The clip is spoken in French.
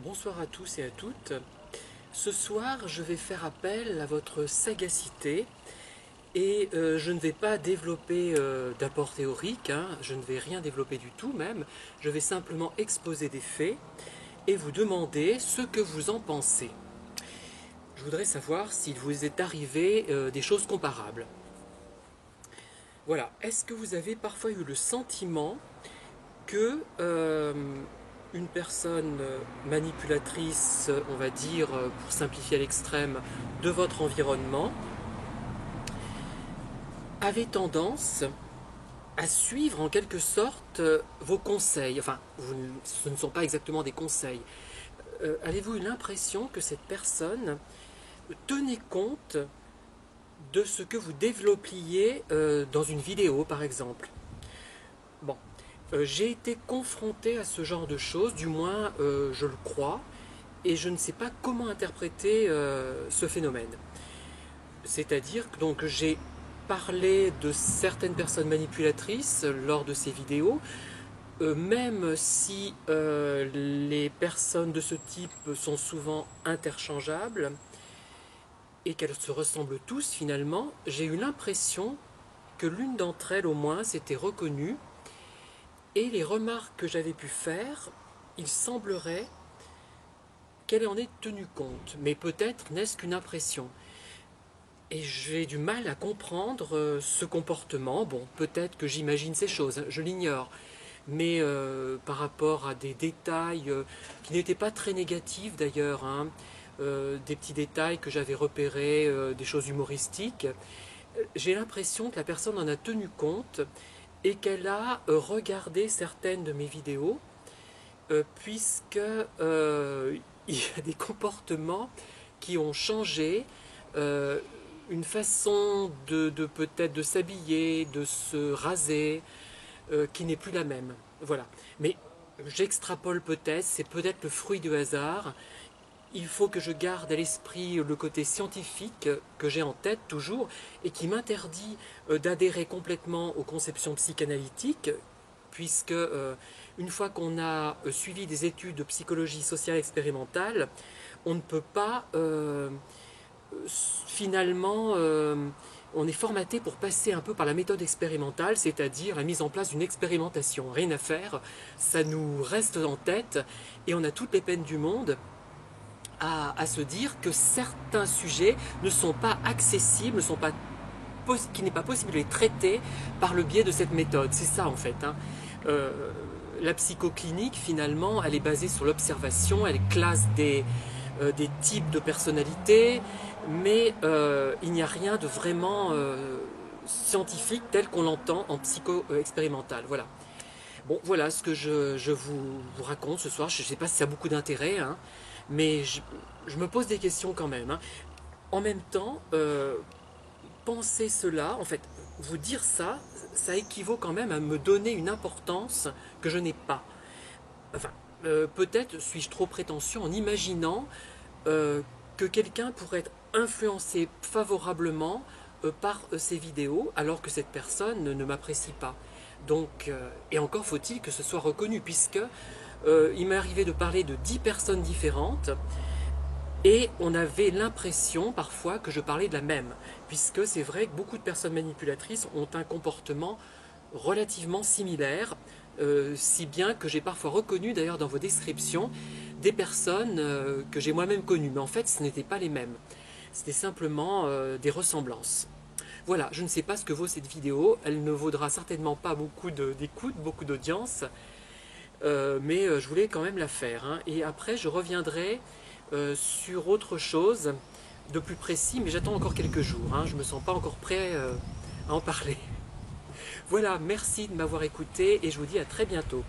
Bonsoir à tous et à toutes. Ce soir, je vais faire appel à votre sagacité et je ne vais pas développer d'apport théorique, je ne vais rien développer du tout même, je vais simplement exposer des faits et vous demander ce que vous en pensez. Je voudrais savoir s'il vous est arrivé des choses comparables. Voilà, est-ce que vous avez parfois eu le sentiment que une personne manipulatrice, on va dire, pour simplifier à l'extrême, de votre environnement, avait tendance à suivre en quelque sorte vos conseils. Enfin, ce ne sont pas exactement des conseils. Avez-vous eu l'impression que cette personne tenait compte de ce que vous développiez dans une vidéo, par exemple? Bon, j'ai été confronté à ce genre de choses, du moins je le crois, et je ne sais pas comment interpréter ce phénomène. C'est-à-dire que donc j'ai parlé de certaines personnes manipulatrices lors de ces vidéos, même si les personnes de ce type sont souvent interchangeables et qu'elles se ressemblent tous finalement, j'ai eu l'impression que l'une d'entre elles au moins s'était reconnue. Et les remarques que j'avais pu faire, il semblerait qu'elle en ait tenu compte. Mais peut-être n'est-ce qu'une impression. Et j'ai du mal à comprendre ce comportement. Bon, peut-être que j'imagine ces choses, je l'ignore. Mais par rapport à des détails qui n'étaient pas très négatifs d'ailleurs, des petits détails que j'avais repérés, des choses humoristiques, j'ai l'impression que la personne en a tenu compte et qu'elle a regardé certaines de mes vidéos puisque il y a des comportements qui ont changé, une façon de peut-être de s'habiller, de se raser, qui n'est plus la même. Voilà. Mais j'extrapole peut-être, c'est peut-être le fruit du hasard. Il faut que je garde à l'esprit le côté scientifique que j'ai en tête toujours et qui m'interdit d'adhérer complètement aux conceptions psychanalytiques, puisque une fois qu'on a suivi des études de psychologie sociale expérimentale, on ne peut pas finalement, on est formaté pour passer un peu par la méthode expérimentale, c'est-à-dire la mise en place d'une expérimentation. Rien à faire, ça nous reste en tête et on a toutes les peines du monde à se dire que certains sujets ne sont pas accessibles, qu'il n'est pas possible de les traiter par le biais de cette méthode. C'est ça en fait. La psychoclinique finalement, elle est basée sur l'observation, elle classe des types de personnalités, mais il n'y a rien de vraiment scientifique tel qu'on l'entend en psycho-expérimental. Voilà. Bon, voilà ce que je vous raconte ce soir. Je ne sais pas si ça a beaucoup d'intérêt, mais je me pose des questions quand même. En même temps, penser cela, en fait, vous dire ça, ça équivaut quand même à me donner une importance que je n'ai pas. Enfin, peut-être suis-je trop prétentieux en imaginant que quelqu'un pourrait être influencé favorablement par ces vidéos, alors que cette personne ne m'apprécie pas. Donc, et encore faut-il que ce soit reconnu, puisque il m'est arrivé de parler de 10 personnes différentes, et on avait l'impression parfois que je parlais de la même, puisque c'est vrai que beaucoup de personnes manipulatrices ont un comportement relativement similaire, si bien que j'ai parfois reconnu d'ailleurs dans vos descriptions des personnes que j'ai moi-même connues, mais en fait ce n'étaient pas les mêmes, c'était simplement des ressemblances. Voilà, je ne sais pas ce que vaut cette vidéo, elle ne vaudra certainement pas beaucoup d'écoute, beaucoup d'audience, mais je voulais quand même la faire, et après je reviendrai sur autre chose de plus précis, mais j'attends encore quelques jours, je ne me sens pas encore prêt à en parler. Voilà, merci de m'avoir écouté et je vous dis à très bientôt.